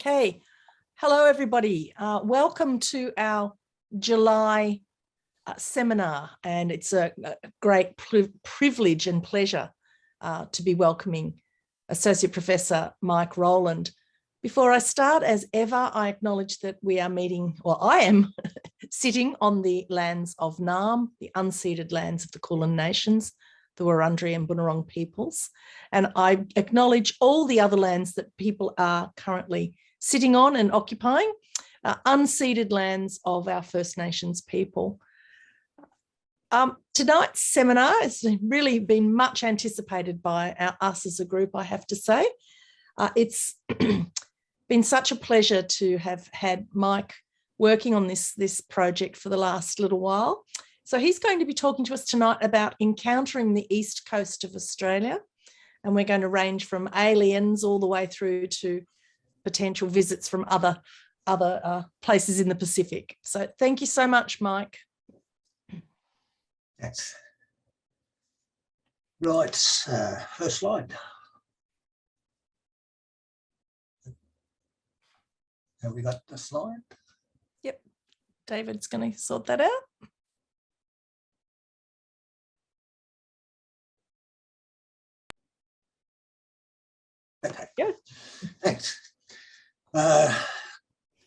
Okay, hello everybody. Welcome to our July seminar, and it's a great privilege and pleasure to be welcoming Associate Professor Mike Rowland. Before I start, as ever, I acknowledge that we are meeting, or I am sitting on the lands of Naarm, the unceded lands of the Kulin Nations, the Wurundjeri and Bunurong peoples. And I acknowledge all the other lands that people are currently sitting on and occupying, unceded lands of our First Nations people. Tonight's seminar has really been much anticipated by us as a group, I have to say. It's been such a pleasure to have had Mike working on this project for the last little while. So he's going to be talking to us tonight about encountering the east coast of Australia. And we're going to range from aliens all the way through to potential visits from other places in the Pacific. So thank you so much, Mike. Thanks. Right, first slide. Have we got the slide? Yep, David's going to sort that out. Okay, good. Thanks.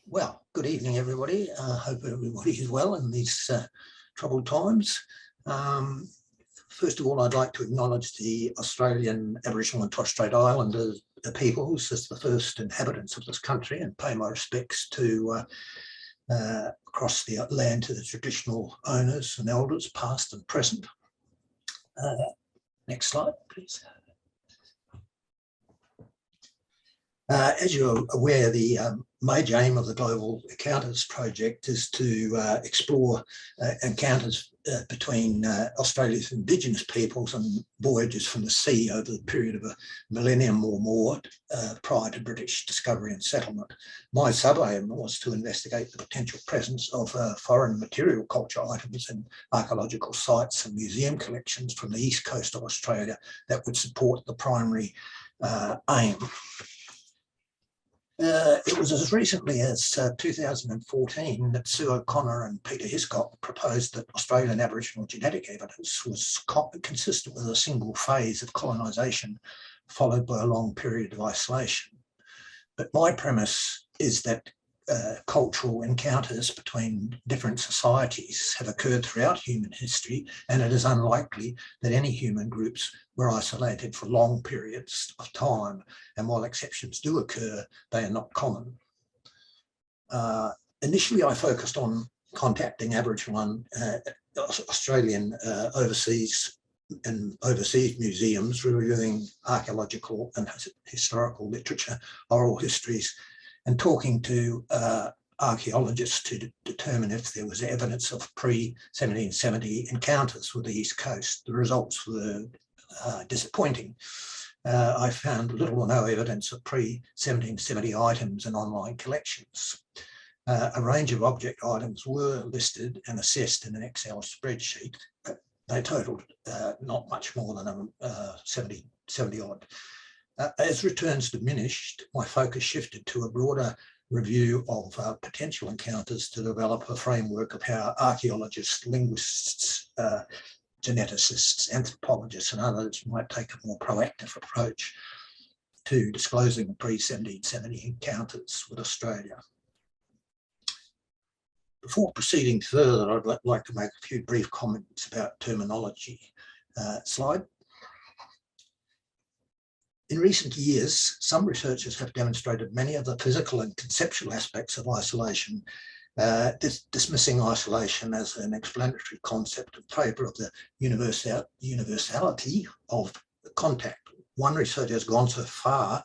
Well, good evening, everybody. Hope everybody is well in these troubled times. First of all, I'd like to acknowledge the Australian Aboriginal and Torres Strait Islander peoples as the first inhabitants of this country, and pay my respects to across the land to the traditional owners and elders, past and present. Next slide, please. As you're aware, the major aim of the Global Encounters Project is to explore encounters between Australia's Indigenous peoples and voyages from the sea over the period of a millennium or more prior to British discovery and settlement. My sub-aim was to investigate the potential presence of foreign material culture items in archaeological sites and museum collections from the east coast of Australia that would support the primary aim. It was as recently as 2014 that Sue O'Connor and Peter Hiscock proposed that Australian Aboriginal genetic evidence was consistent with a single phase of colonisation followed by a long period of isolation. But my premise is that cultural encounters between different societies have occurred throughout human history, and it is unlikely that any human groups were isolated for long periods of time, and while exceptions do occur, they are not common. Initially, I focused on contacting Aboriginal and Australian overseas museums, reviewing archaeological and historical literature, oral histories, and talking to archaeologists to determine if there was evidence of pre-1770 encounters with the East Coast. The results were disappointing. I found little or no evidence of pre-1770 items in online collections. A range of object items were listed and assessed in an Excel spreadsheet, but they totaled not much more than 70 odd. As returns diminished, my focus shifted to a broader review of potential encounters to develop a framework of how archaeologists, linguists, geneticists, anthropologists and others might take a more proactive approach to disclosing the pre-1770 encounters with Australia. Before proceeding further, I'd like to make a few brief comments about terminology. Slide. In recent years, some researchers have demonstrated many of the physical and conceptual aspects of isolation, dismissing isolation as an explanatory concept in favour of the universality of contact. One researcher has gone so far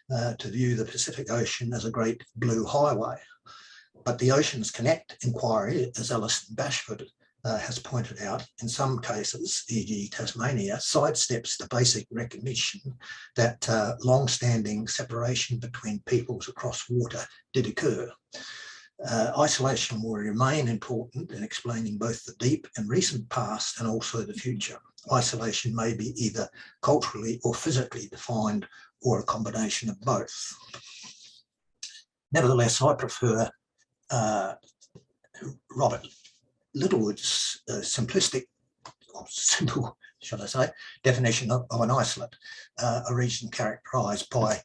to view the Pacific Ocean as a great blue highway. But the Oceans Connect inquiry, as Alison Bashford has pointed out, in some cases, e.g. Tasmania, sidesteps the basic recognition that long-standing separation between peoples across water did occur. Isolation will remain important in explaining both the deep and recent past and also the future. Isolation may be either culturally or physically defined, or a combination of both. Nevertheless, I prefer Robert Littlewood's simplistic, or simple, shall I say, definition of an isolate, a region characterised by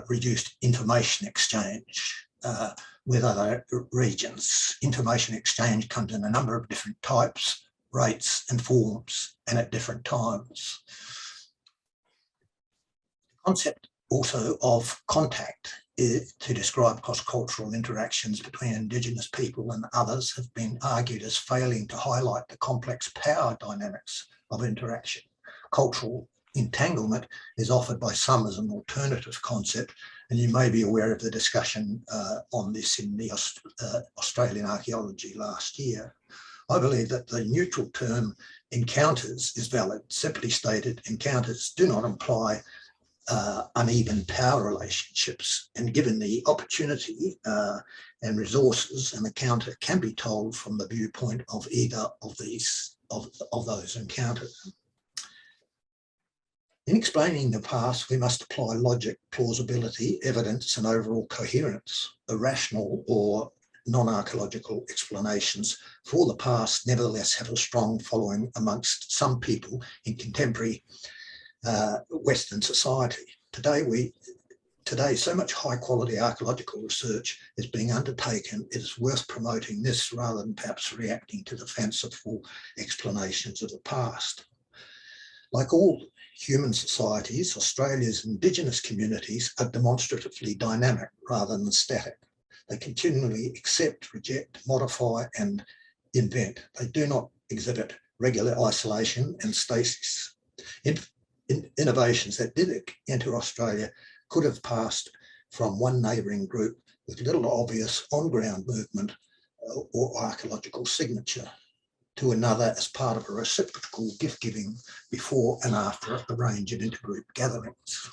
reduced information exchange with other regions. Information exchange comes in a number of different types, rates and forms, and at different times. The concept also of contact to describe cross-cultural interactions between Indigenous people and others have been argued as failing to highlight the complex power dynamics of interaction. Cultural entanglement is offered by some as an alternative concept, and you may be aware of the discussion on this in the Australian archaeology last year. I believe that the neutral term encounters is valid. Simply stated, encounters do not imply uneven power relationships, and given the opportunity and resources, an encounter can be told from the viewpoint of either of those encounters. In explaining the past, we must apply logic, plausibility, evidence, and overall coherence. Irrational or non-archaeological explanations for the past nevertheless have a strong following amongst some people in contemporary Western society. Today, so much high-quality archaeological research is being undertaken, it is worth promoting this rather than perhaps reacting to the fanciful explanations of the past. Like all human societies, Australia's Indigenous communities are demonstratively dynamic rather than static. They continually accept, reject, modify, and invent. They do not exhibit regular isolation and stasis. Innovations that did enter Australia could have passed from one neighbouring group with little obvious on-ground movement or archaeological signature to another as part of a reciprocal gift-giving before and after a range of intergroup gatherings.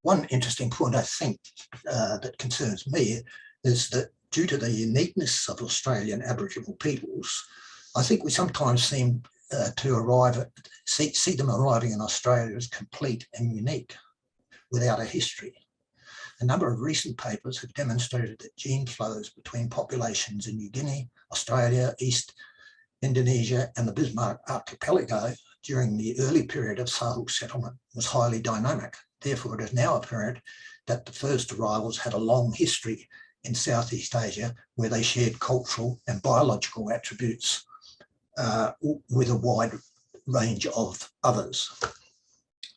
One interesting point, I think, that concerns me is that due to the uniqueness of Australian Aboriginal peoples, I think we sometimes seem to see them arriving in Australia as complete and unique without a history. A number of recent papers have demonstrated that gene flows between populations in New Guinea, Australia, East Indonesia, and the Bismarck Archipelago during the early period of Sahel settlement was highly dynamic. Therefore, it is now apparent that the first arrivals had a long history in Southeast Asia, where they shared cultural and biological attributes with a wide range of others.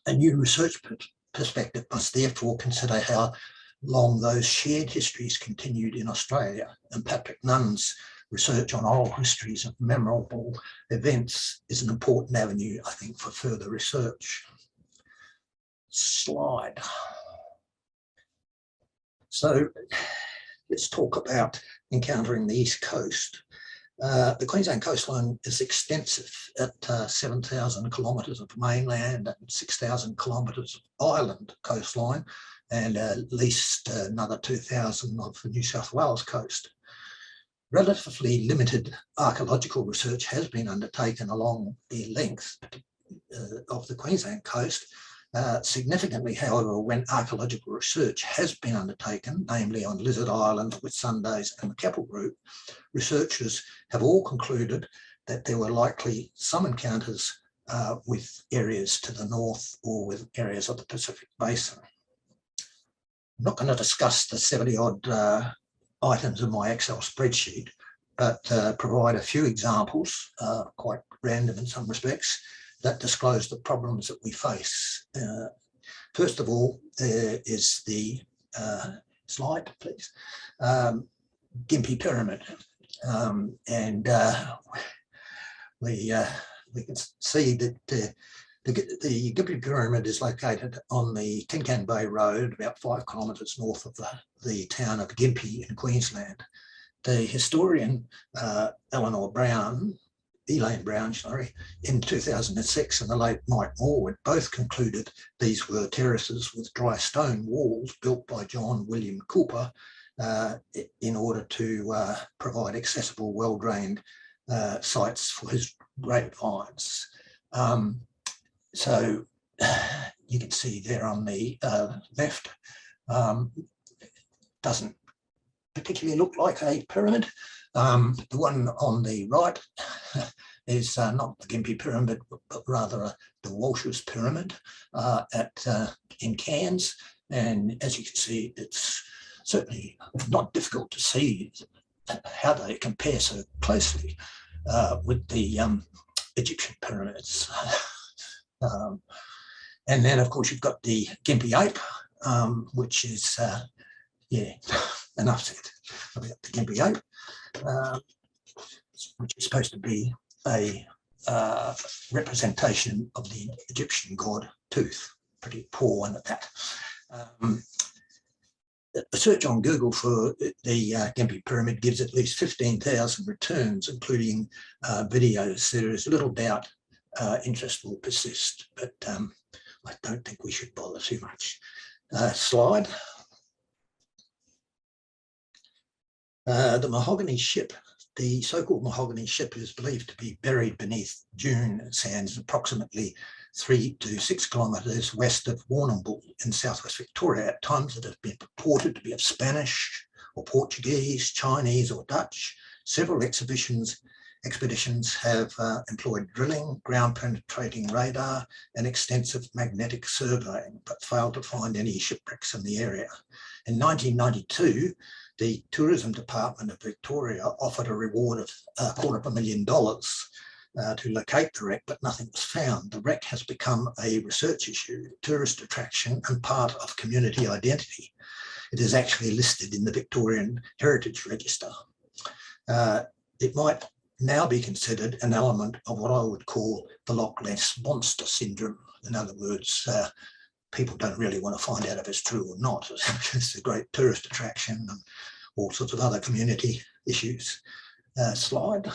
A new research perspective must therefore consider how long those shared histories continued in Australia, and Patrick Nunn's research on oral histories of memorable events is an important avenue, I think, for further research. Slide. So let's talk about encountering the East Coast. The Queensland coastline is extensive at 7,000 kilometres of mainland and 6,000 kilometres of island coastline, and at least another 2,000 of the New South Wales coast. Relatively limited archaeological research has been undertaken along the length of the Queensland coast. Significantly, however, when archaeological research has been undertaken, namely on Lizard Island, Whitsundays and the Keppel Group, researchers have all concluded that there were likely some encounters with areas to the north or with areas of the Pacific Basin. I'm not going to discuss the 70-odd items in my Excel spreadsheet, but provide a few examples, quite random in some respects, that disclose the problems that we face. First of all, there is the slide, please, Gympie Pyramid. We can see that the Gympie Pyramid is located on the Tincan Bay Road, about 5 kilometres north of the town of Gympie in Queensland. The historian Elaine Brown, in 2006, and the late Mike Morwood both concluded these were terraces with dry stone walls built by John William Cooper in order to provide accessible, well-drained sites for his grapevines. So you can see there on the left Doesn't particularly look like a pyramid. The one on the right is not the Gympie Pyramid, but rather the Walsh's Pyramid in Cairns. And as you can see, it's certainly not difficult to see how they compare so closely with the Egyptian pyramids. And then, of course, you've got the Gympie Ape, which is, yeah, enough said about the Gympie Ape, which is supposed to be a representation of the Egyptian god Tooth. Pretty poor one at that. A search on Google for the Gympie Pyramid gives at least 15,000 returns, including videos. There is little doubt interest will persist, but I don't think we should bother too much. Slide. The mahogany ship, the so-called mahogany ship, is believed to be buried beneath dune sands approximately 3 to 6 kilometres west of Warrnambool in southwest Victoria. At times it has been purported to be of Spanish or Portuguese, Chinese or Dutch. Several expeditions have employed drilling, ground penetrating radar and extensive magnetic surveying, but failed to find any shipwrecks in the area. In 1992, the Tourism Department of Victoria offered a reward of $250,000 to locate the wreck, but nothing was found. The wreck has become a research issue, tourist attraction, and part of community identity. It is actually listed in the Victorian Heritage Register. It might now be considered an element of what I would call the Loch Ness Monster syndrome. In other words, people don't really want to find out if it's true or not. It's a great tourist attraction and all sorts of other community issues. Slide.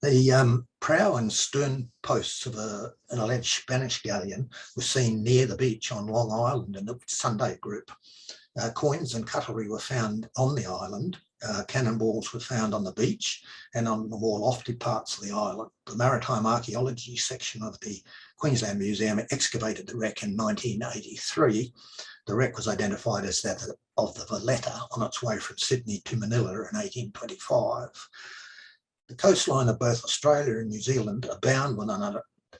The prow and stern posts of an alleged Spanish galleon were seen near the beach on Long Island in the Sunday group. Coins and cutlery were found on the island. Cannonballs were found on the beach and on the more lofty parts of the island. The Maritime Archaeology section of the Queensland Museum excavated the wreck in 1983. The wreck was identified as that of the Valletta on its way from Sydney to Manila in 1825. The coastline of both Australia and New Zealand abound with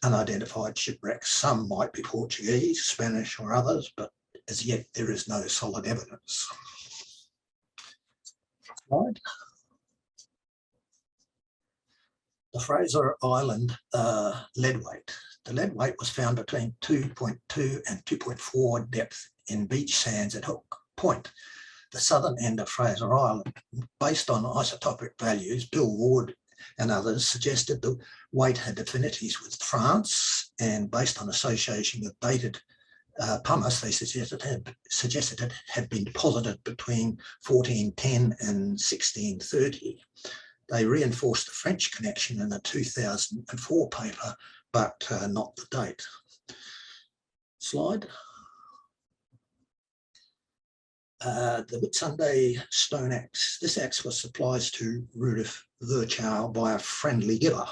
unidentified shipwrecks. Some might be Portuguese, Spanish or others, but as yet there is no solid evidence. Slide. The Fraser Island lead weight. The lead weight was found between 2.2 and 2.4 depth in beach sands at Hook Point, the southern end of Fraser Island. Based on isotopic values, Bill Ward and others suggested the weight had affinities with France, and based on association with dated pumice, they suggested it had been deposited between 1410 and 1630. They reinforced the French connection in a 2004 paper, but not the date. Slide. The Whitsunday stone axe. This axe was supplied to Rudolf Virchow by a friendly giver.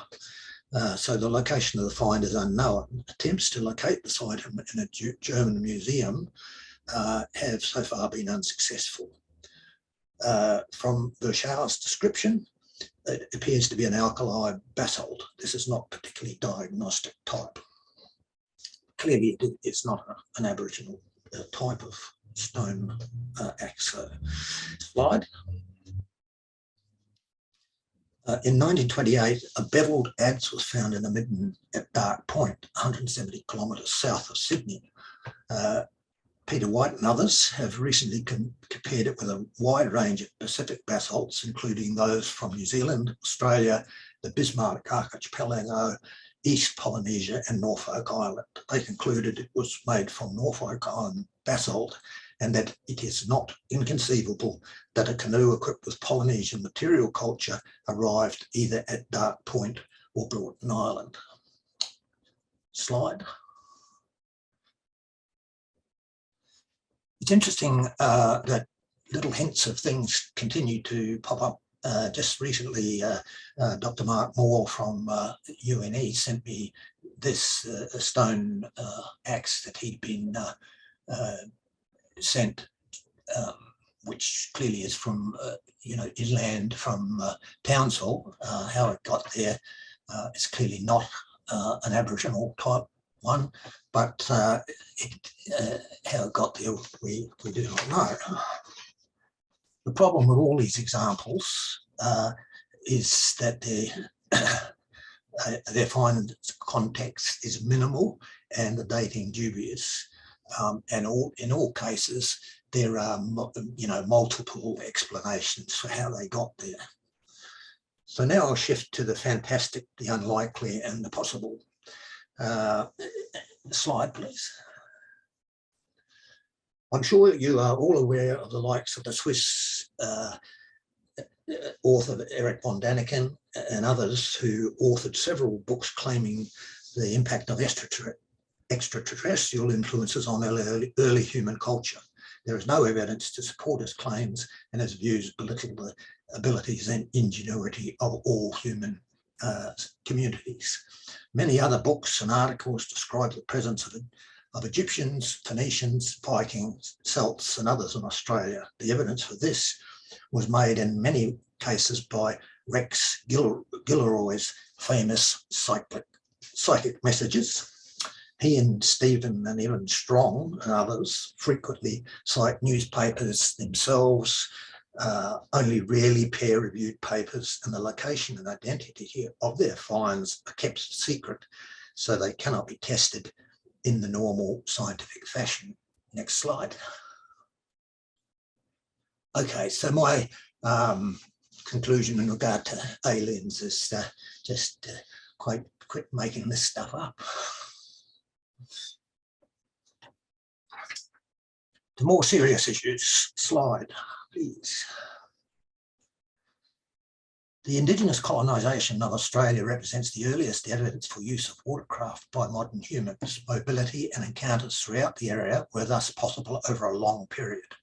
So the location of the find is unknown. Attempts to locate the site in a German museum have so far been unsuccessful. From Virchow's description, it appears to be an alkali basalt. This is not particularly diagnostic type. Clearly, it's not an Aboriginal type of stone axe. Slide. In 1928, a beveled adze was found in a midden at Dark Point, 170 kilometres south of Sydney. Peter White and others have recently compared it with a wide range of Pacific basalts, including those from New Zealand, Australia, the Bismarck Archipelago, East Polynesia and Norfolk Island. They concluded it was made from Norfolk Island basalt and that it is not inconceivable that a canoe equipped with Polynesian material culture arrived either at Dark Point or Broughton Island. Slide. It's interesting that little hints of things continue to pop up just recently, Dr. Mark Moore from UNE sent me this stone axe that he'd been sent, which clearly is from, inland from Townsville. How it got there is clearly not an Aboriginal type one, but how it got there, we do not know. The problem with all these examples is that their find context is minimal and the dating dubious, and in all cases there are multiple explanations for how they got there. So now I'll shift to the fantastic, the unlikely, and the possible. Slide, please. I'm sure you are all aware of the likes of the Swiss author Eric von Daniken and others who authored several books claiming the impact of extraterrestrial influences on early human culture. There is no evidence to support his claims, and his views belittle the abilities and ingenuity of all human communities. Many other books and articles describe the presence of Egyptians, Phoenicians, Vikings, Celts, and others in Australia. The evidence for this was made in many cases by Rex Gilroy's famous psychic messages. He and Stephen and Evan Strong and others frequently cite newspapers themselves, only rarely peer-reviewed papers, and the location and identity of their finds are kept secret, so they cannot be tested in the normal scientific fashion. Next slide. Okay, so my conclusion in regard to aliens is just quit making this stuff up. To more serious issues, slide, please. The indigenous colonisation of Australia represents the earliest evidence for use of watercraft by modern humans. Mobility and encounters throughout the area were thus possible over a long period.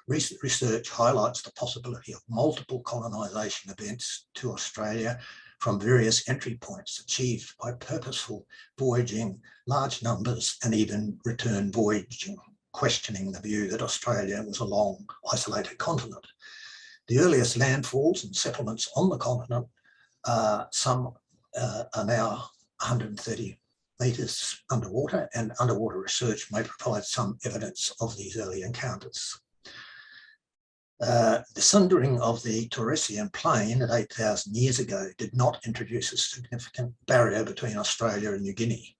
Recent research highlights the possibility of multiple colonisation events to Australia from various entry points achieved by purposeful voyaging, large numbers, and even return voyaging, questioning the view that Australia was a long, isolated continent. The earliest landfalls and settlements on the continent, some are now 130 metres underwater, and underwater research may provide some evidence of these early encounters. The sundering of the Taurasian plain at 8,000 years ago did not introduce a significant barrier between Australia and New Guinea.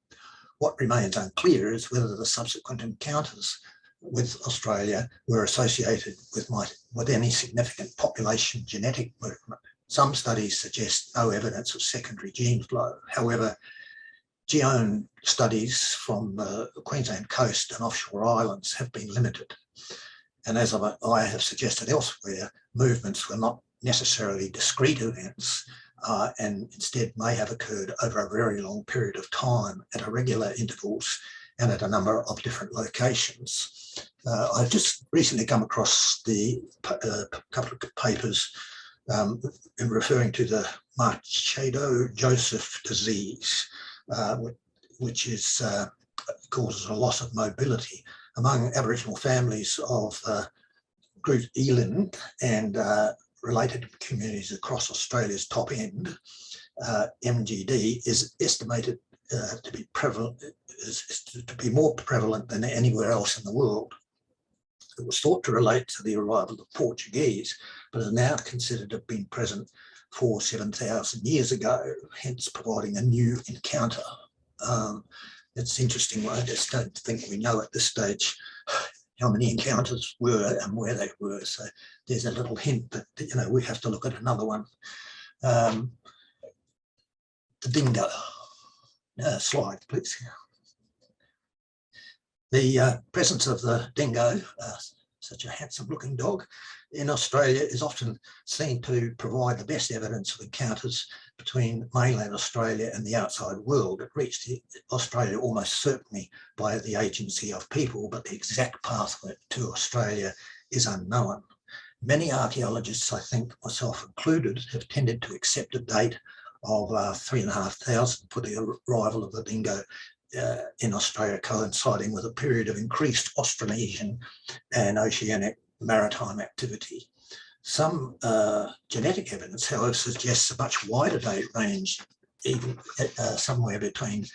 What remains unclear is whether the subsequent encounters with Australia were associated with any significant population genetic movement. Some studies suggest no evidence of secondary gene flow. However, genome studies from the Queensland coast and offshore islands have been limited. And as I have suggested elsewhere, movements were not necessarily discrete events and instead may have occurred over a very long period of time at irregular intervals and at a number of different locations. I've just recently come across the couple of papers in referring to the Machado-Joseph disease, which causes a loss of mobility among Aboriginal families of Group Eland and related communities across Australia's top end. MGD is estimated to be more prevalent than anywhere else in the world. It was thought to relate to the arrival of the Portuguese, but is now considered to have been present 7,000 years ago, hence providing a new encounter. It's interesting, I just don't think we know at this stage how many encounters were and where they were. So there's a little hint that, we have to look at another one. The dingo. Slide, please. The presence of the dingo, such a handsome looking dog, in Australia is often seen to provide the best evidence of encounters between mainland Australia and the outside world. It reached Australia almost certainly by the agency of people, but the exact pathway to Australia is unknown. Many archaeologists, I think myself included, have tended to accept a date of 3,500 for the arrival of the dingo in Australia, coinciding with a period of increased Austronesian and Oceanic maritime activity. Some genetic evidence, however, suggests a much wider date range, even somewhere between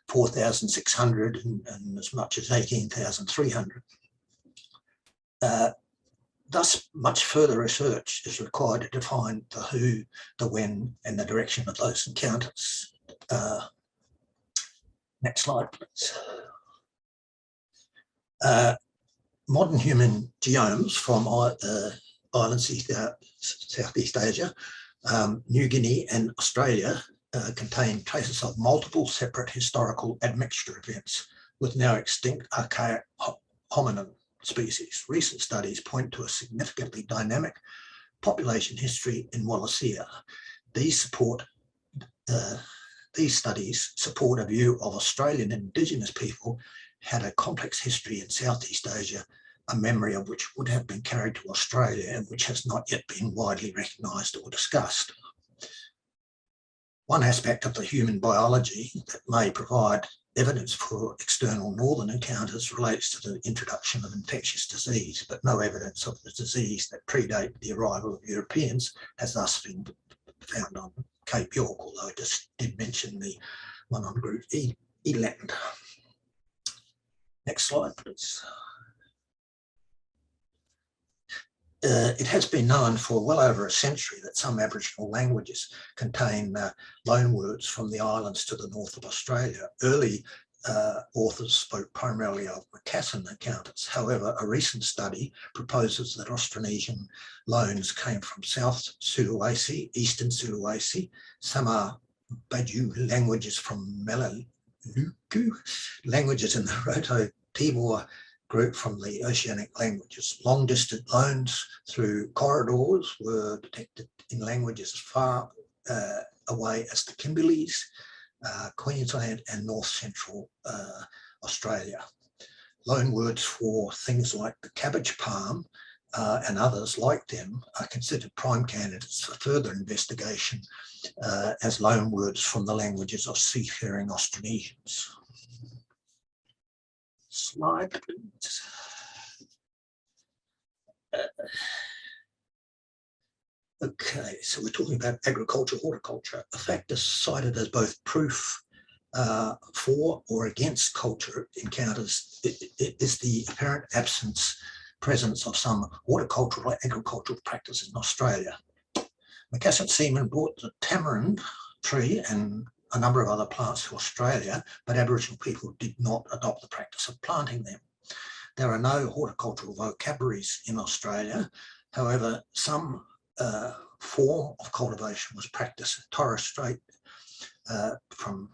4,600 and as much as 18,300. Thus, much further research is required to define the who, the when, and the direction of those encounters. Next slide, please. Modern human genomes from islands Southeast Asia, New Guinea, and Australia contain traces of multiple separate historical admixture events with now extinct archaic hominin species. Recent studies point to a significantly dynamic population history in Wallacea. These studies support a view of Australian Indigenous people had a complex history in Southeast Asia, a memory of which would have been carried to Australia and which has not yet been widely recognised or discussed. One aspect of the human biology that may provide evidence for external northern encounters relates to the introduction of infectious disease, but no evidence of the disease that predate the arrival of Europeans has thus been found on Cape York, although I just did mention the one on Group Eland. Next slide, please. It has been known for well over a century that some Aboriginal languages contain loan words from the islands to the north of Australia. Early authors spoke primarily of Macassan encounters. However, a recent study proposes that Austronesian loans came from South Sulawesi, Eastern Sulawesi. Some are Baju languages from Maluku, languages in the Roto-Timor group from the Oceanic languages. Long-distance loans through corridors were detected in languages as far away as the Kimberleys, Queensland and North Central Australia. Loan words for things like the cabbage palm and others like them are considered prime candidates for further investigation as loan words from the languages of seafaring Austronesians. Slide, please. Okay, so we're talking about agriculture, horticulture. A factor cited as both proof for or against culture encounters is the apparent presence of some horticultural agricultural practices in Australia. Macassan seamen brought the tamarind tree and a number of other plants to Australia, but Aboriginal people did not adopt the practice of planting them. There are no horticultural vocabularies in Australia. However, some form of cultivation was practiced in Torres Strait from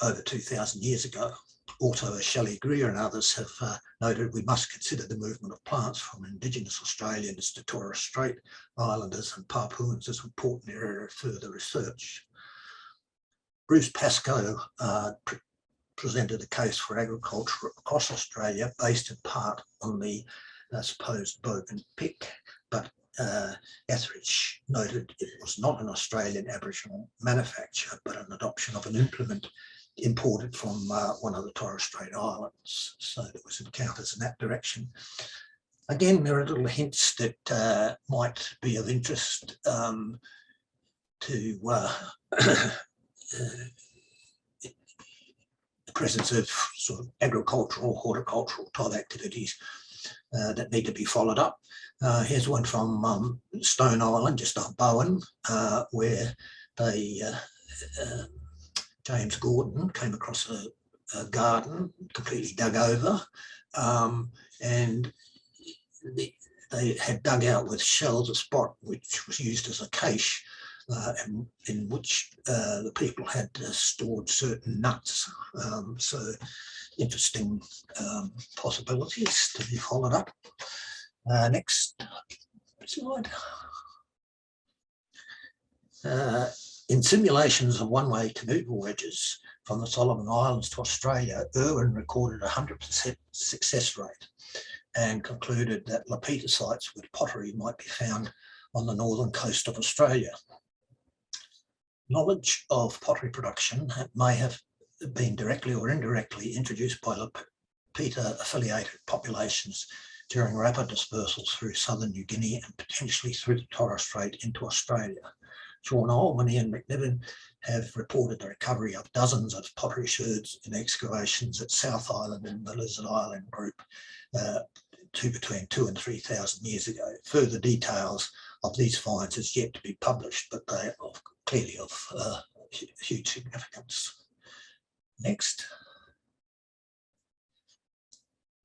over 2,000 years ago. Also, as Shelley Greer and others have noted, we must consider the movement of plants from Indigenous Australians to Torres Strait Islanders and Papuans as an important area of further research. Bruce Pascoe presented a case for agriculture across Australia based in part on the supposed bogan pick, but Etheridge noted it was not an Australian Aboriginal manufacture, but an adoption of an implement imported from one of the Torres Strait Islands. So there was encounters in that direction. Again, there are little hints that might be of interest to the presence of sort of agricultural, horticultural type activities that need to be followed up. Here's one from Stone Island, just off Bowen, where they, James Gordon came across a garden completely dug over, and they had dug out with shells a spot which was used as a cache, in which the people had stored certain nuts. So interesting possibilities to be followed up. Next slide. In simulations of one-way canoe voyages from the Solomon Islands to Australia, Irwin recorded a 100% success rate. and concluded that lapita sites with pottery might be found on the northern coast of Australia. Knowledge of pottery production may have been directly or indirectly introduced by lapita-affiliated populations during rapid dispersal through southern New Guinea and potentially through the Torres Strait into Australia. Sean Oldman and Ian McNiven have reported the recovery of dozens of pottery sherds in excavations at South Island and the Lizard Island group between 2,000 and 3,000 years ago. Further details of these finds is yet to be published, but they are clearly of huge significance. Next.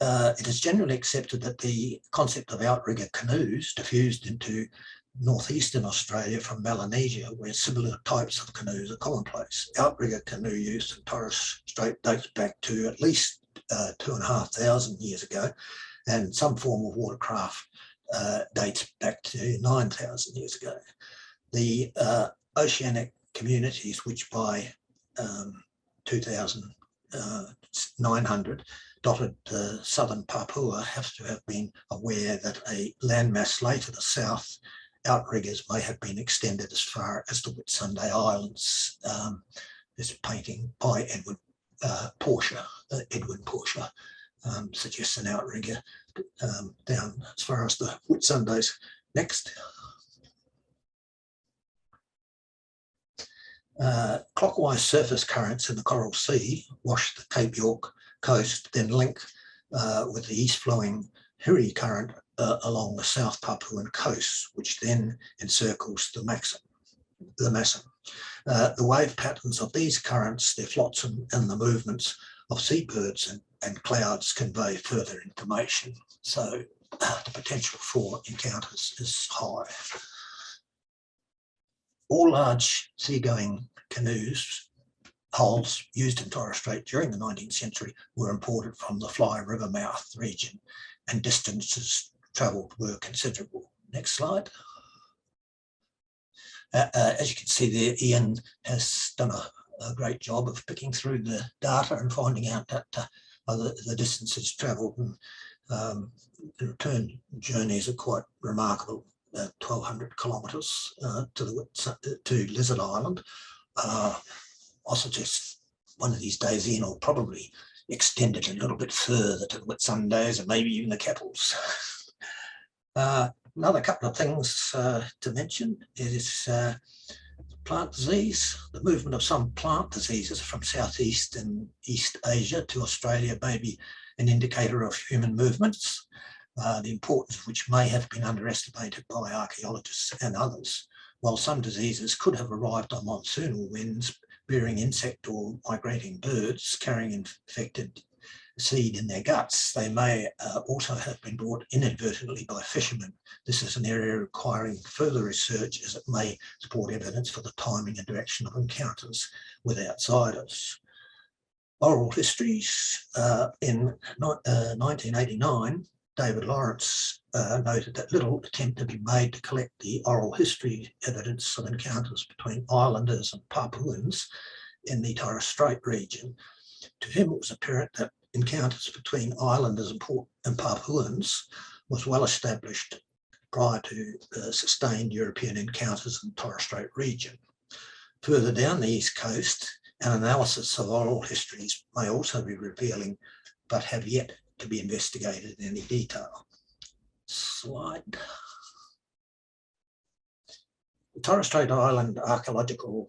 It is generally accepted that the concept of outrigger canoes diffused into northeastern Australia from Melanesia, where similar types of canoes are commonplace. Outrigger canoe use in Torres Strait dates back to at least 2,500 years ago, and some form of watercraft dates back to 9,000 years ago. The oceanic communities, which by 2,900 dotted southern Papua, have to have been aware that a landmass lay to the south, outriggers may have been extended as far as the Whitsunday Islands. This painting by Edwin Portia suggests an outrigger down as far as the Whitsundays. Next. Clockwise surface currents in the Coral Sea wash the Cape York coast, then link with the east-flowing Hiri current along the South Papuan coast, which then encircles the Masson. The wave patterns of these currents, their flotsam, and the movements of seabirds and clouds convey further information. So the potential for encounters is high. All large seagoing canoes, hulls used in Torres Strait during the 19th century were imported from the Fly River mouth region, and distances travelled were considerable. Next slide. As you can see there, Ian has done a great job of picking through the data and finding out that the distances travelled, and the return journeys are quite remarkable. 1,200 kilometres to Lizard Island. I'll suggest one of these days Ian will probably extend it a little bit further to the Whitsundays and maybe even the Keppels. Another couple of things to mention is plant disease. The movement of some plant diseases from Southeast and East Asia to Australia may be an indicator of human movements, the importance of which may have been underestimated by archaeologists and others. While some diseases could have arrived on monsoonal winds, bearing insect or migrating birds carrying infected seed in their guts, they may also have been brought inadvertently by fishermen. This is an area requiring further research, as it may support evidence for the timing and direction of encounters with outsiders. Oral histories. In 1989, David Lawrence noted that little attempt had been made to collect the oral history evidence of encounters between islanders and Papuans in the Torres Strait region. To him, it was apparent that encounters between islanders and Papuans was well established prior to sustained European encounters in the Torres Strait region. Further down the east coast, an analysis of oral histories may also be revealing, but have yet to be investigated in any detail. Slide. The Torres Strait Island archaeological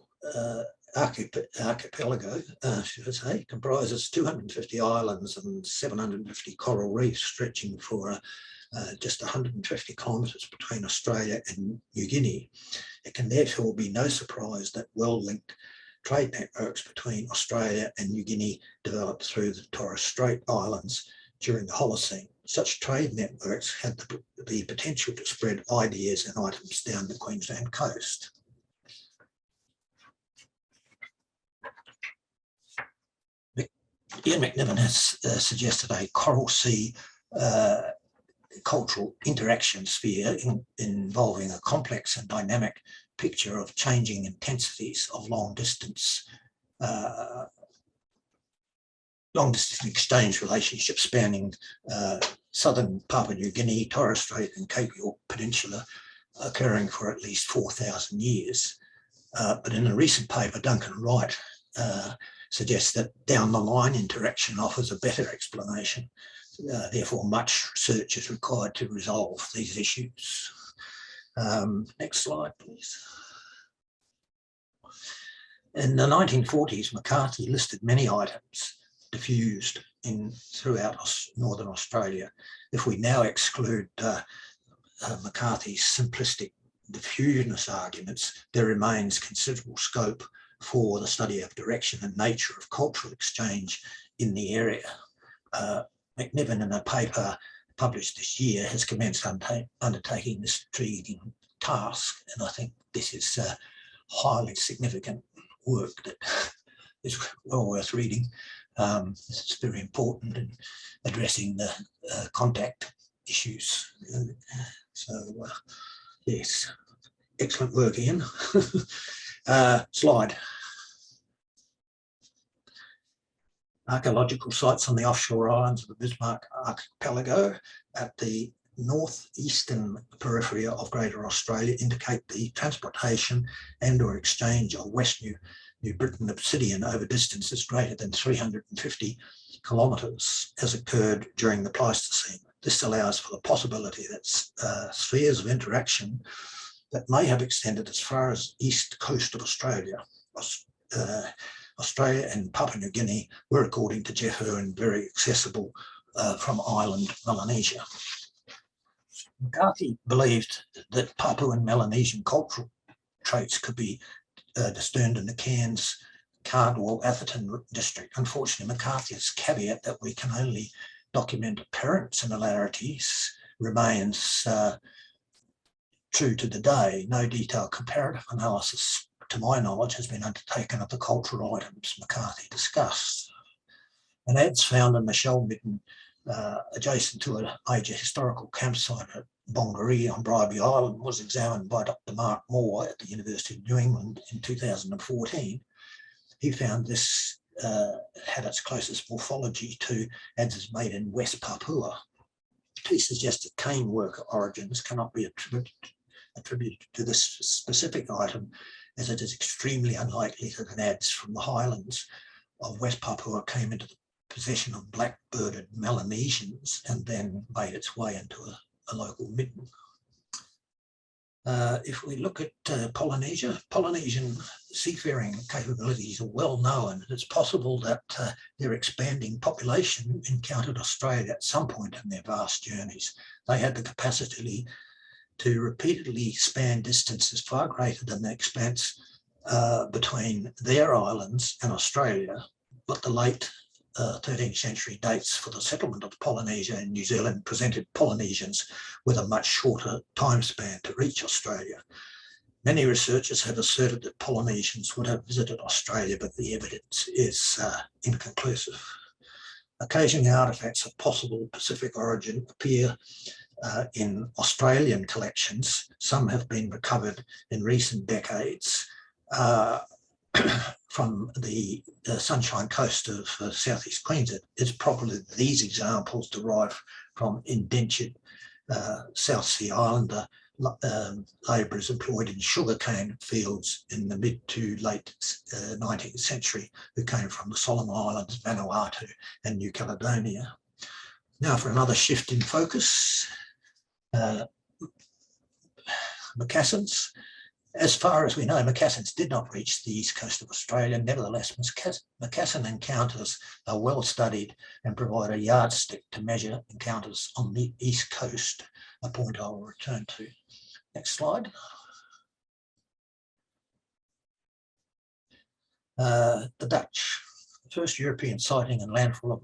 archipelago, should I say, comprises 250 islands and 750 coral reefs, stretching for just 150 kilometres between Australia and New Guinea. It can therefore be no surprise that well-linked trade networks between Australia and New Guinea developed through the Torres Strait Islands during the Holocene. Such trade networks had the potential to spread ideas and items down the Queensland coast. Ian McNiven has suggested a Coral Sea cultural interaction sphere involving a complex and dynamic picture of changing intensities of long-distance exchange relationships spanning southern Papua New Guinea, Torres Strait and Cape York Peninsula occurring for at least 4,000 years. But in a recent paper, Duncan Wright suggests that down the line interaction offers a better explanation. Therefore, much research is required to resolve these issues. Next slide, please. In the 1940s, McCarthy listed many items diffused throughout Northern Australia. If we now exclude McCarthy's simplistic diffusionist arguments, there remains considerable scope for the study of direction and nature of cultural exchange in the area. McNiven, in a paper published this year, has commenced undertaking this intriguing task, and I think this is highly significant work that is well worth reading. It's very important in addressing the contact issues. So, yes, excellent work, Ian. Slide. Archaeological sites on the offshore islands of the Bismarck Archipelago at the northeastern periphery of Greater Australia indicate the transportation and or exchange of West New Britain obsidian over distances greater than 350 kilometres as occurred during the Pleistocene. This allows for the possibility that spheres of interaction that may have extended as far as east coast of Australia. Australia and Papua New Guinea were, according to Jeff Irwin, very accessible from island Melanesia. McCarthy believed that Papuan Melanesian cultural traits could be discerned in the Cairns, Cardwell, Atherton district. Unfortunately, McCarthy's caveat that we can only document apparent similarities remains true to the day. No detailed comparative analysis, to my knowledge, has been undertaken of the cultural items McCarthy discussed. An adze found in the shell midden adjacent to a major historical campsite at Bongaree on Bribie Island was examined by Dr. Mark Moore at the University of New England in 2014. He found this had its closest morphology to adzes made in West Papua. He suggested cane worker origins cannot be attributed to this specific item, as it is extremely unlikely that an adze from the highlands of West Papua came into the possession of black-birded Melanesians and then made its way into a local midden. If we look at Polynesia, Polynesian seafaring capabilities are well known. It's possible that their expanding population encountered Australia at some point in their vast journeys. They had the capacity to repeatedly span distances far greater than the expanse between their islands and Australia, but the late 13th century dates for the settlement of Polynesia and New Zealand presented Polynesians with a much shorter time span to reach Australia. Many researchers have asserted that Polynesians would have visited Australia, but the evidence is inconclusive. Occasionally, artefacts of possible Pacific origin appear in Australian collections. Some have been recovered in recent decades from the Sunshine Coast of southeast Queensland. It's probably these examples derive from indentured South Sea Islander labourers employed in sugarcane fields in the mid to late 19th century who came from the Solomon Islands, Vanuatu and New Caledonia. Now for another shift in focus, mocassins. As far as we know, mocassins did not reach the east coast of Australia. Nevertheless, mocassin encounters are well studied and provide a yardstick to measure encounters on the east coast, a point I will return to. Next slide. The Dutch. The first European sighting and landfall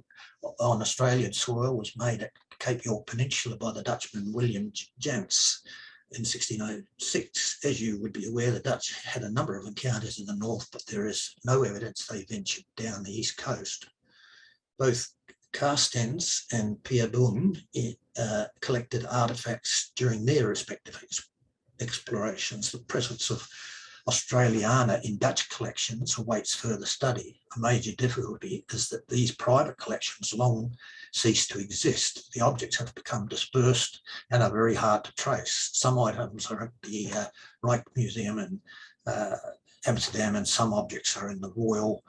on Australian soil was made at Cape York Peninsula by the Dutchman William Jansz in 1606. As you would be aware, the Dutch had a number of encounters in the north, but there is no evidence they ventured down the east coast. Both Carstens and Pierre Boom collected artefacts during their respective explorations. The presence of Australiana in Dutch collections awaits further study. A major difficulty is that these private collections long ceased to exist. The objects have become dispersed and are very hard to trace. Some items are at the Rijksmuseum in Amsterdam, and some objects are in the Royal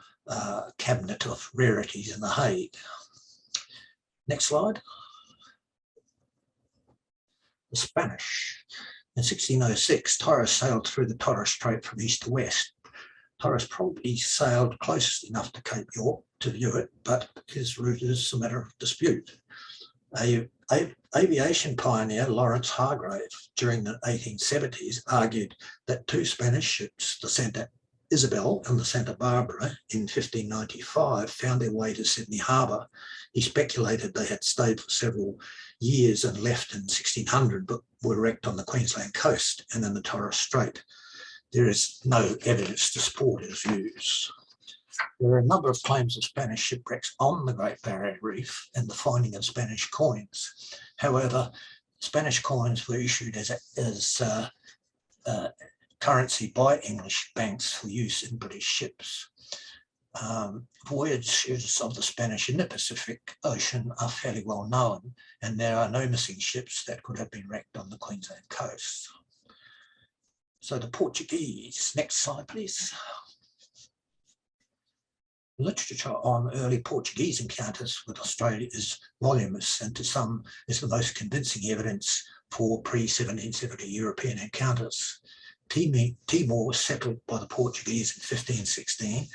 Cabinet of Rarities in The Hague. Next slide. The Spanish. In 1606, Torres sailed through the Torres Strait from east to west. Torres probably sailed closest enough to Cape York to view it, but his route is a matter of dispute. Aviation pioneer Lawrence Hargrave, during the 1870s, argued that two Spanish ships, the Santa Isabel and the Santa Barbara, in 1595, found their way to Sydney Harbour. He speculated they had stayed for several years and left in 1600, but were wrecked on the Queensland coast and in the Torres Strait. There is no evidence to support his views. There are a number of claims of Spanish shipwrecks on the Great Barrier Reef and the finding of Spanish coins. However, Spanish coins were issued as currency by English banks for use in British ships. Voyages of the Spanish in the Pacific Ocean are fairly well known, and there are no missing ships that could have been wrecked on the Queensland coast. So the Portuguese, next slide please. Literature on early Portuguese encounters with Australia is voluminous, and to some is the most convincing evidence for pre-1770 European encounters. Timor was settled by the Portuguese in 1516,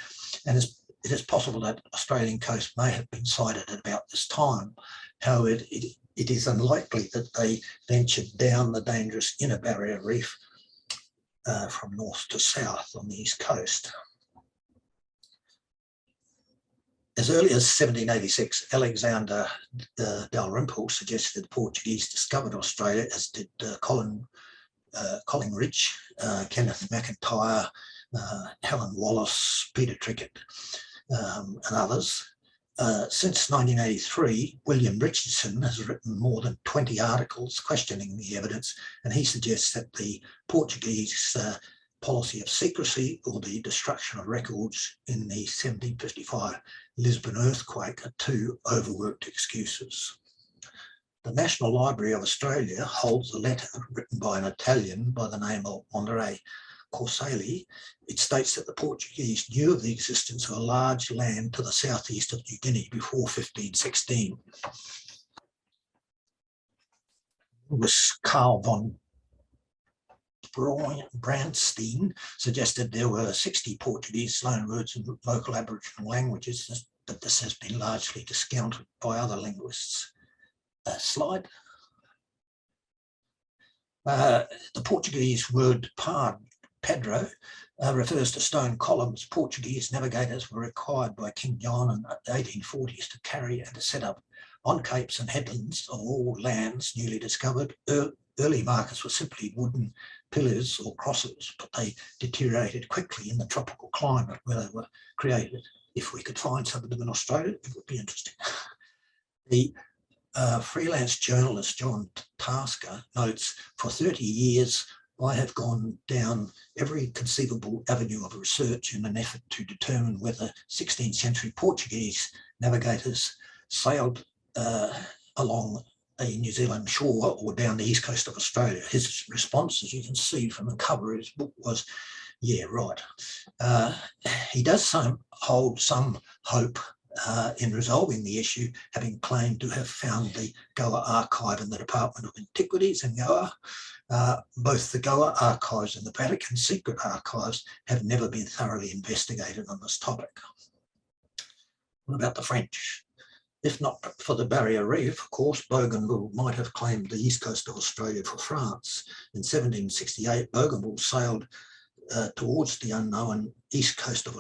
and it is possible that Australian coast may have been sighted at about this time. However, it is unlikely that they ventured down the dangerous Inner Barrier Reef from north to south on the east coast. As early as 1786, Alexander Dalrymple suggested the Portuguese discovered Australia, as did Collingridge, Kenneth McIntyre, Helen Wallace, Peter Trickett, and others. Since 1983, William Richardson has written more than 20 articles questioning the evidence, and he suggests that the Portuguese policy of secrecy or the destruction of records in the 1755 Lisbon earthquake are two overworked excuses. The National Library of Australia holds a letter written by an Italian by the name of Andrea Corsali. It states that the Portuguese knew of the existence of a large land to the southeast of New Guinea before 1516. Linguist Carl von Brandstein suggested there were 60 Portuguese loanwords in local Aboriginal languages, but this has been largely discounted by other linguists. Slide. The Portuguese word padro refers to stone columns. Portuguese navigators were required by King John in the 1840s to carry and to set up on capes and headlands of all lands newly discovered. Early markers were simply wooden pillars or crosses, but they deteriorated quickly in the tropical climate where they were created. If we could find some of them in Australia, it would be interesting. The freelance journalist John Tasker notes, for 30 years, I have gone down every conceivable avenue of research in an effort to determine whether 16th century Portuguese navigators sailed along a New Zealand shore or down the east coast of Australia. His response, as you can see from the cover of his book, was, yeah, right. He does hold some hope in resolving the issue, having claimed to have found the Goa archive in the Department of Antiquities in Goa. Both the Goa archives and the Vatican secret archives have never been thoroughly investigated on this topic. What about the French? If not for the Barrier Reef, of course, Bougainville might have claimed the east coast of Australia for France. In 1768, Bougainville sailed towards the unknown east coast of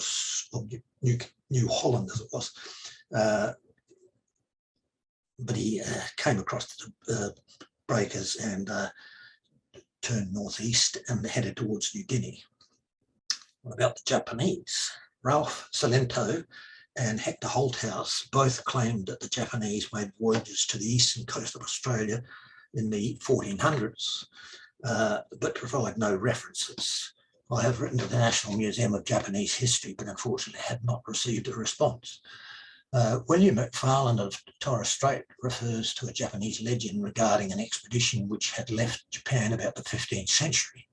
New Holland, as it was. But he came across the breakers and turned northeast and headed towards New Guinea. What about the Japanese? Ralph Salento and Hector Holthouse both claimed that the Japanese made voyages to the eastern coast of Australia in the 1400s, but provide no references. I have written to the National Museum of Japanese History, but unfortunately had not received a response. William McFarland of Torres Strait refers to a Japanese legend regarding an expedition which had left Japan about the 15th century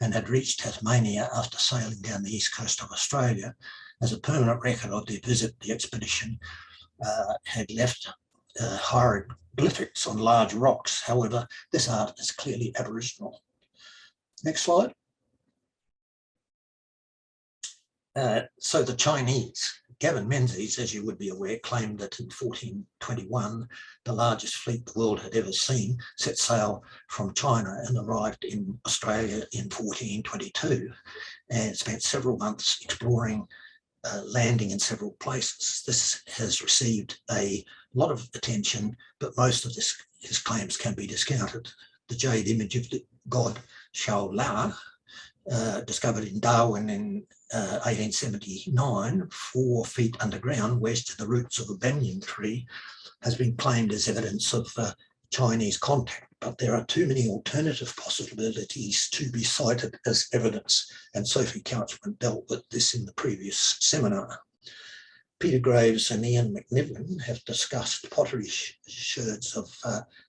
and had reached Tasmania after sailing down the east coast of Australia. As a permanent record of their visit, the expedition had left hieroglyphics on large rocks. However, this art is clearly Aboriginal. Next slide. So the Chinese, Gavin Menzies, as you would be aware, claimed that in 1421, the largest fleet the world had ever seen set sail from China and arrived in Australia in 1422 and spent several months exploring, landing in several places. This has received a lot of attention, but most of his claims can be discounted. The jade image of the god Shao La, discovered in Darwin in 1879, 4 feet underground west of the roots of a banyan tree, has been claimed as evidence of Chinese contact, but there are too many alternative possibilities to be cited as evidence, and Sophie Couchman dealt with this in the previous seminar. Peter Graves and Ian McNiven have discussed pottery sherds of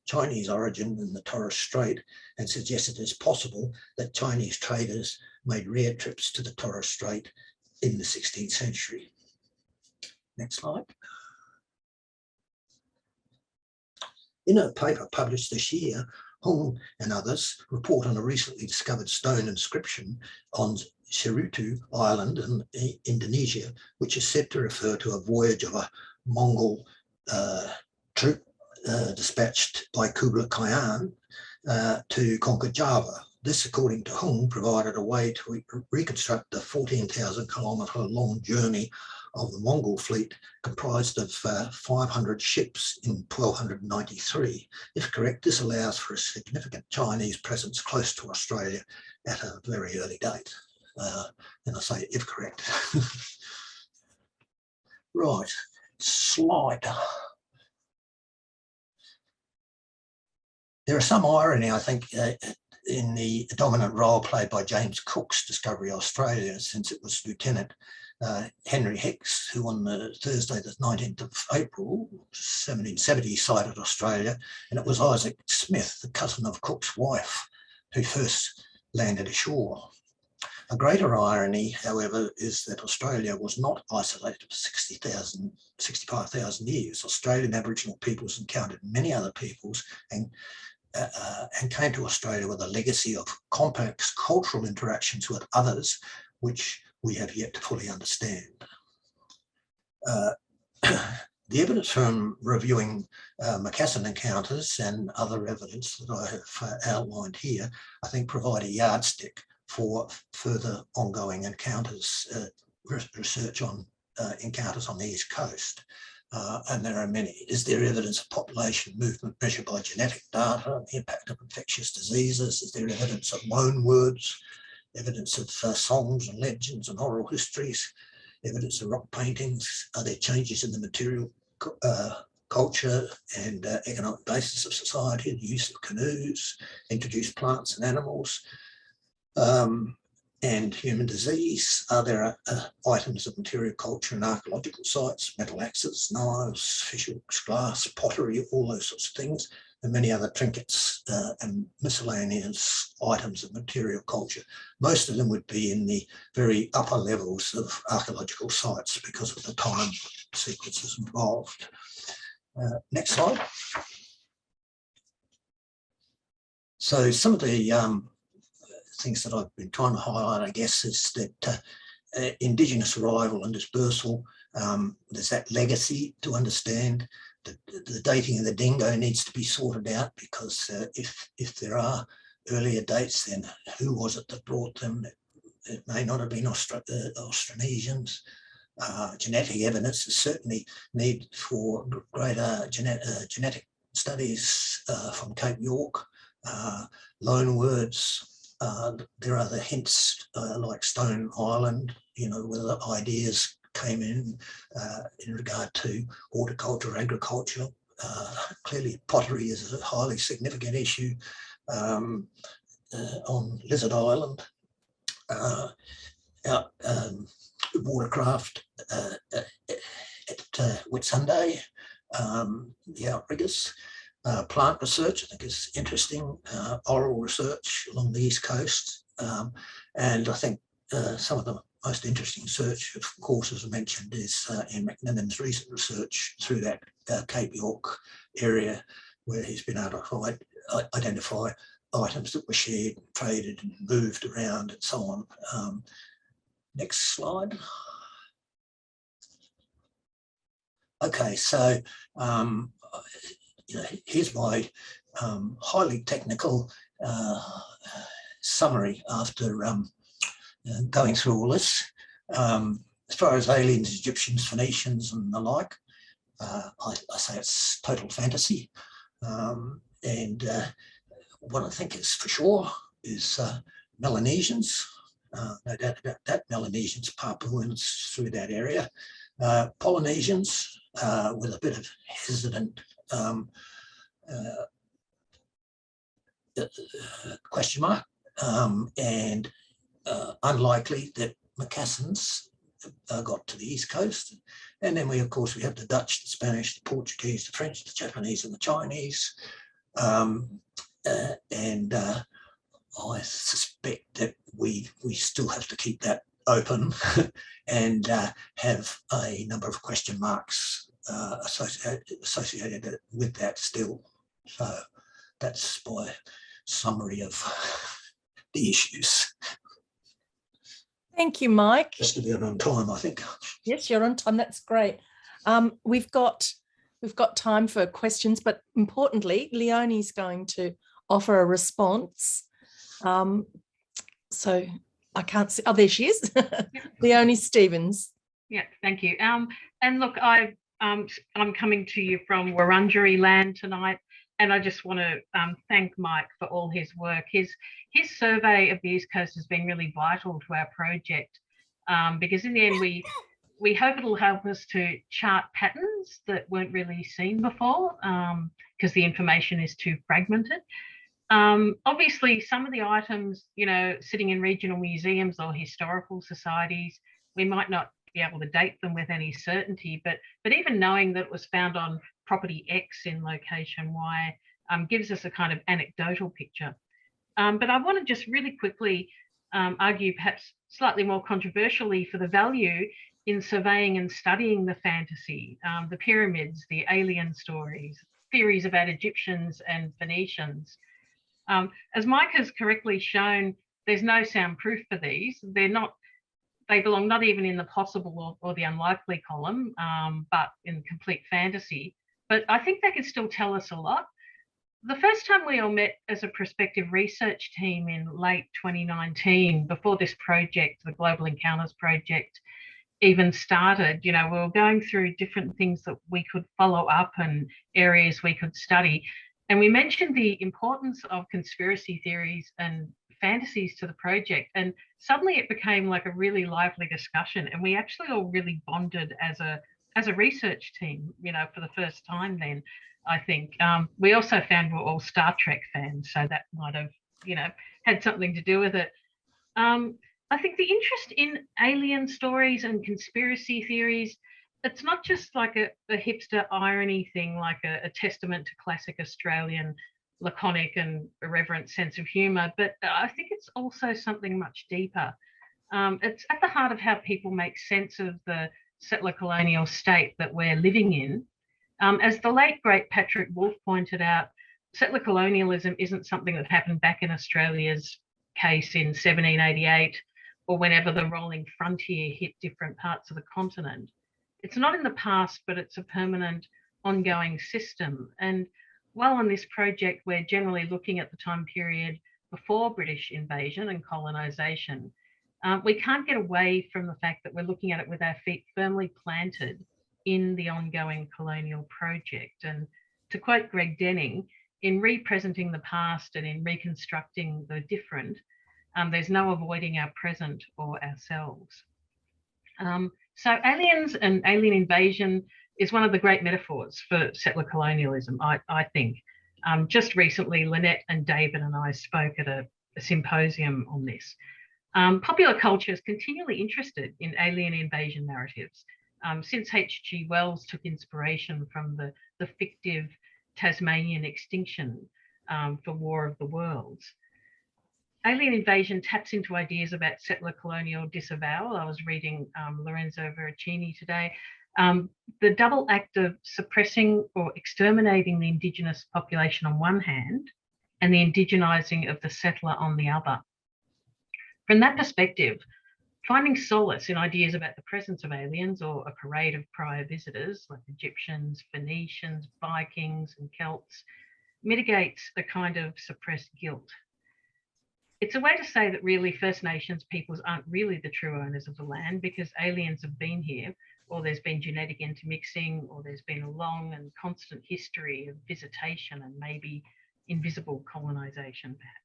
Chinese origin in the Torres Strait and suggested it's possible that Chinese traders made rare trips to the Torres Strait in the 16th century. Next slide. In a paper published this year, Hung and others report on a recently discovered stone inscription on Serutu Island in Indonesia, which is said to refer to a voyage of a Mongol troop dispatched by Kublai Khan to conquer Java. This, according to Hung, provided a way to reconstruct the 14,000 kilometre long journey of the Mongol fleet, comprised of 500 ships in 1293. If correct, this allows for a significant Chinese presence close to Australia at a very early date. And I say if correct. Right, slide. There is some irony, I think, in the dominant role played by James Cook's discovery of Australia, since it was Lieutenant Henry Hicks who on the Thursday the 19th of April 1770 sighted Australia, and it was Isaac Smith, the cousin of Cook's wife, who first landed ashore. A greater irony, however, is that Australia was not isolated for 65,000 years. Australian Aboriginal peoples encountered many other peoples and came to Australia with a legacy of complex cultural interactions with others, which we have yet to fully understand. The evidence from reviewing Macassan encounters and other evidence that I have outlined here, I think provide a yardstick for further ongoing encounters, research on encounters on the East Coast. And there are many. Is there evidence of population movement measured by genetic data, the impact of infectious diseases? Is there evidence of loan words, evidence of songs and legends and oral histories, evidence of rock paintings? Are there changes in the material culture and economic basis of society, the use of canoes, introduced plants and animals, and human disease? Are there items of material culture and archaeological sites, metal axes, knives, fish hooks, glass, pottery, all those sorts of things, and many other trinkets and miscellaneous items of material culture? Most of them would be in the very upper levels of archaeological sites because of the time sequences involved. Next slide. So some of the things that I've been trying to highlight, I guess, is that Indigenous arrival and dispersal, there's that legacy to understand. The dating of the dingo needs to be sorted out, because if there are earlier dates, then who was it that brought them? It may not have been Austronesians. Genetic evidence is certainly need for greater genetic studies from Cape York. Loan words. There are the hints like Stone Island, where the ideas came in regard to horticulture, agriculture. Clearly pottery is a highly significant issue on Lizard Island. our watercraft at Whitsunday, the outriggers. Plant research, I think, is interesting. Oral research along the East Coast. And I think some of the most interesting research, of course, as I mentioned, is Ian McNiven's recent research through that Cape York area, where he's been able to identify items that were shared, traded, and moved around, and so on. Next slide. Okay, so here's my highly technical summary after going through all this. As far as aliens, Egyptians, Phoenicians, and the like, I say it's total fantasy. And what I think is for sure is Melanesians. No doubt about that. Melanesians, Papuans through that area. Polynesians with a bit of hesitant question mark, and unlikely that Macassans got to the East Coast. And then we have the Dutch, the Spanish, the Portuguese, the French, the Japanese, and the Chinese. And I suspect that we still have to keep that open and have a number of question marks associated with that still. So that's my summary of the issues. Thank you, Mike. Just about on time, I think. Yes, you're on time. That's great. We've got time for questions, but importantly, Leonie's going to offer a response. So I can't see. Oh, there she is. Leonie Stevens. Yeah, thank you. And look, I'm coming to you from Wurundjeri land tonight, and I just want to thank Mike for all his work. His survey of the East Coast has been really vital to our project, because in the end we hope it'll help us to chart patterns that weren't really seen before, because the information is too fragmented. Obviously, some of the items, sitting in regional museums or historical societies, we might not be able to date them with any certainty, but even knowing that it was found on property X in location Y gives us a kind of anecdotal picture. But I want to just really quickly argue, perhaps slightly more controversially, for the value in surveying and studying the fantasy, the pyramids, the alien stories, theories about Egyptians and Phoenicians. As Mike has correctly shown, there's no sound proof for these. They belong not even in the possible or the unlikely column, but in complete fantasy. But I think they can still tell us a lot. The first time we all met as a prospective research team in late 2019, before this project, the Global Encounters project, even started, we were going through different things that we could follow up and areas we could study. And we mentioned the importance of conspiracy theories and fantasies to the project. And suddenly it became like a really lively discussion. And we actually all really bonded as a research team, for the first time then, I think. We also found we're all Star Trek fans, so that might have, had something to do with it. I think the interest in alien stories and conspiracy theories, it's not just like a hipster irony thing, like a testament to classic Australian laconic and irreverent sense of humour, but I think it's also something much deeper. It's at the heart of how people make sense of the settler colonial state that we're living in. As the late, great Patrick Wolfe pointed out, settler colonialism isn't something that happened back in Australia's case in 1788 or whenever the rolling frontier hit different parts of the continent. It's not in the past, but it's a permanent, ongoing system. And while on this project, we're generally looking at the time period before British invasion and colonisation, we can't get away from the fact that we're looking at it with our feet firmly planted in the ongoing colonial project. And to quote Greg Denning, in representing the past and in reconstructing the different, there's no avoiding our present or ourselves. So aliens and alien invasion is one of the great metaphors for settler colonialism, I think. Just recently, Lynette and David and I spoke at a symposium on this. Popular culture is continually interested in alien invasion narratives since H.G. Wells took inspiration from the fictive Tasmanian extinction for War of the Worlds. Alien invasion taps into ideas about settler colonial disavowal. I was reading Lorenzo Veracini today. The double act of suppressing or exterminating the Indigenous population on one hand and the indigenising of the settler on the other. From that perspective, finding solace in ideas about the presence of aliens or a parade of prior visitors like Egyptians, Phoenicians, Vikings and Celts mitigates a kind of suppressed guilt. It's a way to say that really First Nations peoples aren't really the true owners of the land because aliens have been here, or there's been genetic intermixing, or there's been a long and constant history of visitation and maybe invisible colonisation, perhaps.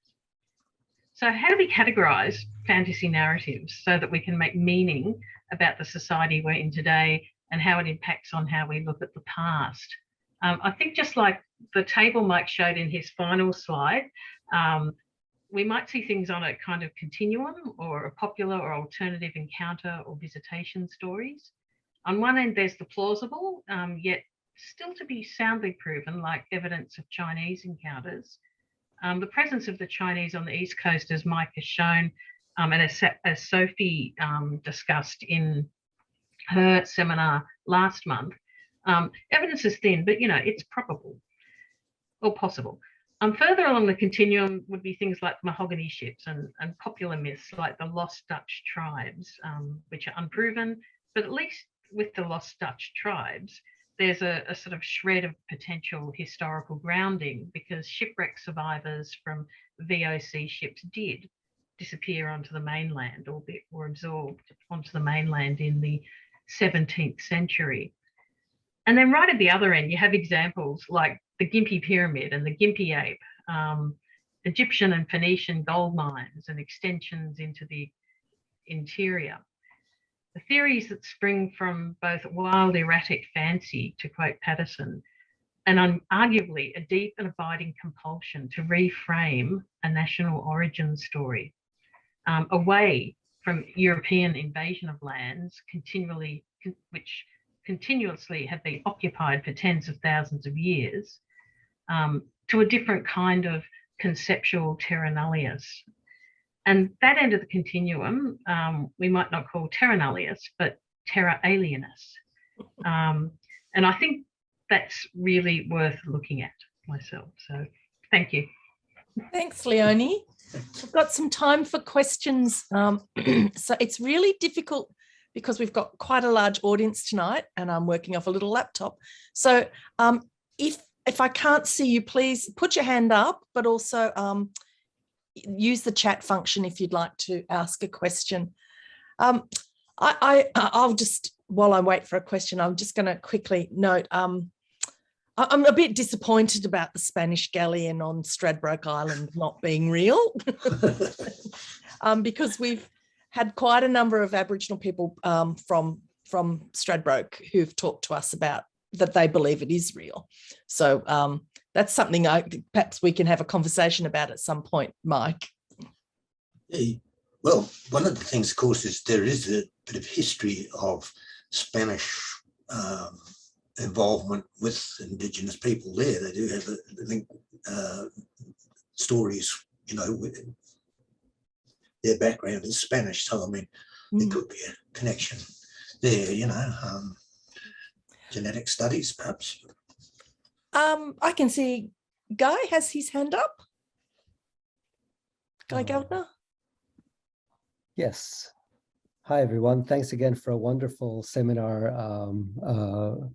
So how do we categorise fantasy narratives so that we can make meaning about the society we're in today and how it impacts on how we look at the past? I think just like the table Mike showed in his final slide, we might see things on a kind of continuum or a popular or alternative encounter or visitation stories. On one end, there's the plausible, yet still to be soundly proven, like evidence of Chinese encounters. The presence of the Chinese on the East Coast, as Mike has shown, and as Sophie discussed in her seminar last month, evidence is thin, but it's probable or possible. Further along the continuum would be things like mahogany ships and popular myths like the Lost Dutch Tribes, which are unproven, but at least with the Lost Dutch Tribes, there's a sort of shred of potential historical grounding because shipwreck survivors from VOC ships did disappear onto the mainland or were absorbed onto the mainland in the 17th century. And then right at the other end, you have examples like the Gympie Pyramid and the Gympie Ape, Egyptian and Phoenician gold mines and extensions into the interior. The theories that spring from both wild erratic fancy, to quote Patterson, and arguably a deep and abiding compulsion to reframe a national origin story away from European invasion of lands which continuously have been occupied for tens of thousands of years, to a different kind of conceptual terra nullius. And that end of the continuum, we might not call terra nullius, but terra alienus. And I think that's really worth looking at myself. So thank you. Thanks, Leonie. We've got some time for questions. So it's really difficult because we've got quite a large audience tonight and I'm working off a little laptop. So if I can't see you, please put your hand up, but also use the chat function if you'd like to ask a question. I'll just, while I wait for a question, I'm just going to quickly note, I'm a bit disappointed about the Spanish galleon on Stradbroke Island not being real because we've had quite a number of Aboriginal people from Stradbroke who've talked to us about that they believe it is real. So that's something perhaps we can have a conversation about at some point, Mike. Well, one of the things, of course, is there is a bit of history of Spanish involvement with Indigenous people there. They do have, I think, stories, their background is Spanish. So, I mean, there could be a connection there, genetic studies, perhaps. I can see Guy has his hand up. Guy Geldner. Yes. Hi, everyone. Thanks again for a wonderful seminar.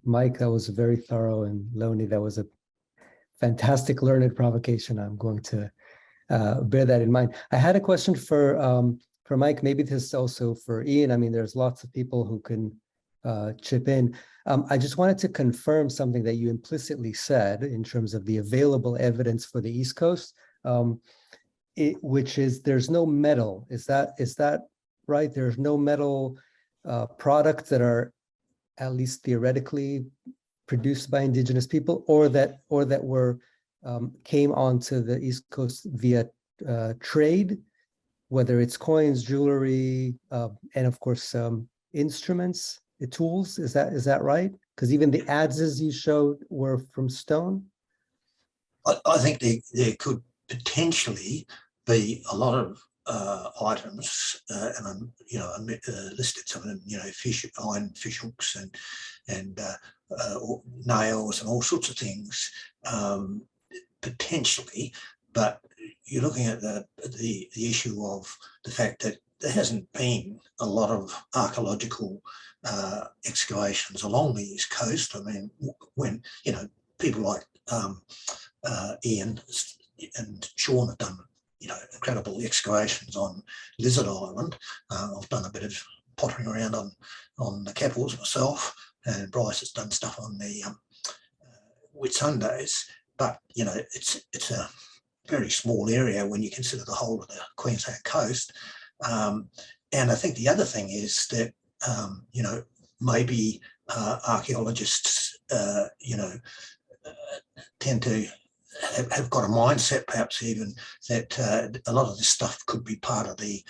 Mike, that was very thorough, and Leonie, that was a fantastic learned provocation. I'm going to bear that in mind. I had a question for Mike. Maybe this is also for Ian. I mean, there's lots of people who can chip in. I just wanted to confirm something that you implicitly said in terms of the available evidence for the East Coast, which is there's no metal. Is that right? There's no metal products that are at least theoretically produced by Indigenous people, or that came onto the East Coast via trade. whether it's coins, jewelry, and of course instruments, tools. Is that right? Because even the adzes you showed were from stone. I think there could potentially be a lot of items, and I listed some of them. Iron fish hooks and nails and all sorts of things, potentially. But you're looking at the issue of the fact that there hasn't been a lot of archaeological excavations along the East Coast. I mean, when people like Ian and Sean have done incredible excavations on Lizard Island. I've done a bit of pottering around on the Keppels myself, and Bryce has done stuff on the Whitsundays. But it's a very small area when you consider the whole of the Queensland coast. And I think the other thing is that maybe archaeologists tend to have got a mindset, perhaps even, that a lot of this stuff could be part of the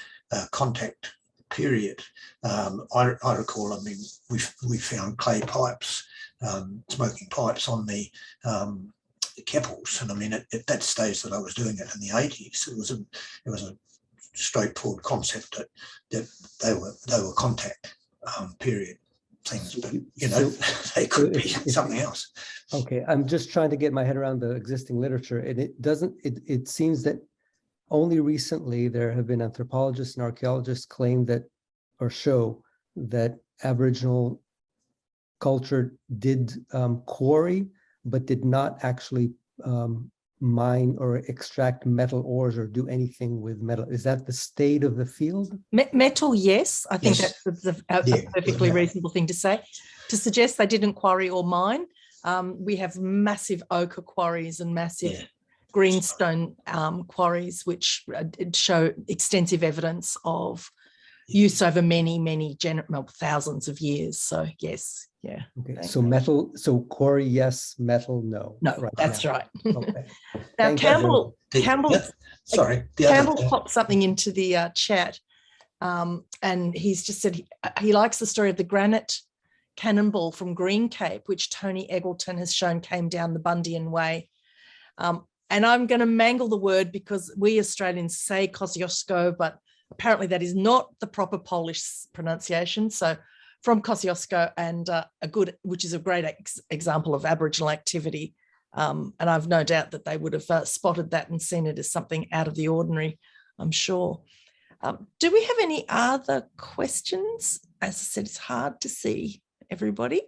contact period. I recall, I mean, we found clay pipes, smoking pipes on the Keppels, and I mean, at that stage that I was doing it in the 80s, it was a straightforward concept that they were contact period things, but they could be something else. Okay, I'm just trying to get my head around the existing literature, and it seems that only recently there have been anthropologists and archaeologists claim that, or show that, Aboriginal culture did quarry, but did not actually mine or extract metal ores or do anything with metal. Is that the state of the field? Metal, yes. I think Yes. that's a perfectly reasonable thing to say. To suggest they didn't quarry or mine, we have massive ochre quarries and massive greenstone quarries, which show extensive evidence of use over many thousands of years. So yes, yeah. Okay, so metal, so quarry, yes, metal, no. No, right, that's yeah. right. Okay. Now, Campbell Campbell popped something into the chat, and he's just said he likes the story of the granite cannonball from Green Cape, which Tony Eggleton has shown came down the Bundian Way. And I'm going to mangle the word because we Australians say Kosciuszko, but apparently that is not the proper Polish pronunciation. So from Kosciuszko, and which is a great example of Aboriginal activity. And I've no doubt that they would have spotted that and seen it as something out of the ordinary, I'm sure. Do we have any other questions? As I said, it's hard to see everybody.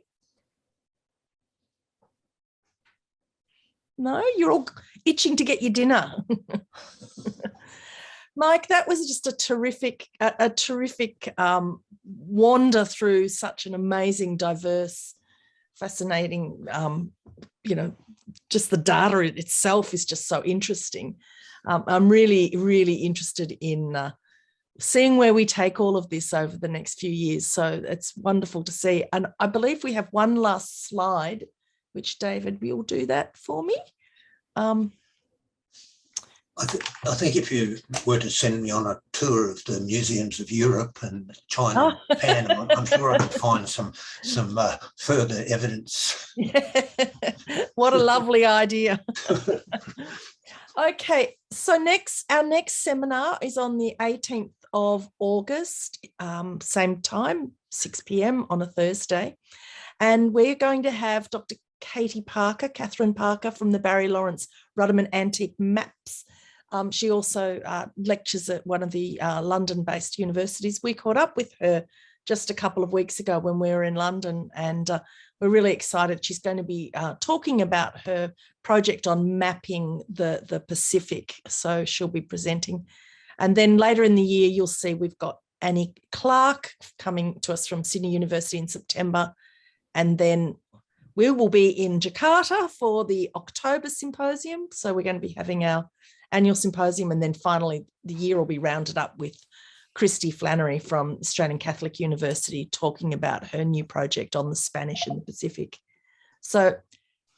No, you're all itching to get your dinner. Mike, that was just a terrific wander through such an amazing, diverse, fascinating, just the data itself is just so interesting. I'm really, really interested in seeing where we take all of this over the next few years. So it's wonderful to see. And I believe we have one last slide, which David will do that for me. I think if you were to send me on a tour of the museums of Europe and China, Japan, I'm sure I could find some further evidence. What a lovely idea. Okay, so our next seminar is on the 18th of August, same time, 6 p.m. on a Thursday. And we're going to have Dr. Catherine Parker from the Barry Lawrence Rudderman Antique Maps. She also lectures at one of the London-based universities. We caught up with her just a couple of weeks ago when we were in London, and we're really excited. She's going to be talking about her project on mapping the Pacific, so she'll be presenting. And then later in the year, you'll see we've got Annie Clark coming to us from Sydney University in September, and then we will be in Jakarta for the October symposium. So we're going to be having our annual symposium, and then finally the year will be rounded up with Christy Flannery from Australian Catholic University talking about her new project on the Spanish in the Pacific. So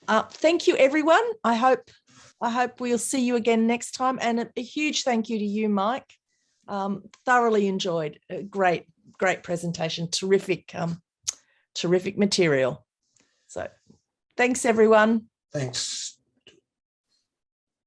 thank you, everyone. I hope we'll see you again next time, and a huge thank you to you, Mike. Thoroughly enjoyed. A great presentation. Terrific material. So thanks, everyone. Thanks.